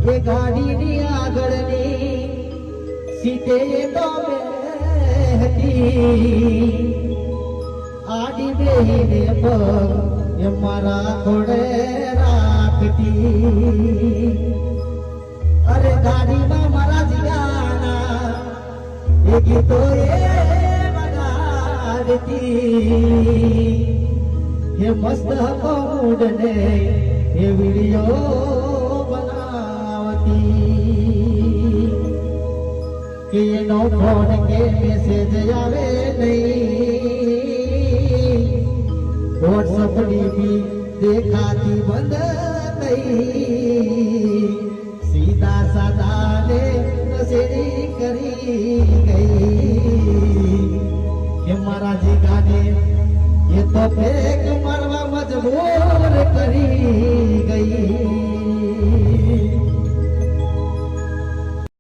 એ ગાડીની આગળની સીટે તો બેહતી આડી બેહીને પગ એ મારા ખોડે રાખતી અરે ગાડીમાં મારા જીગાના એ ગીતો એ વગાડતી એ મસ્ત હતો મૂડ ને એ વિડીયો બનાવતી કે એનો ફોન કે મેસેજ આવે નહીં વોટ્સઅપ ડીપી દેખાતી બંધ થઈ સીધા સાદા ને નશેડી કરી ગઈ કે મારા જીગાને એ તો ફેક મારવા મજબૂર કરી ગઈ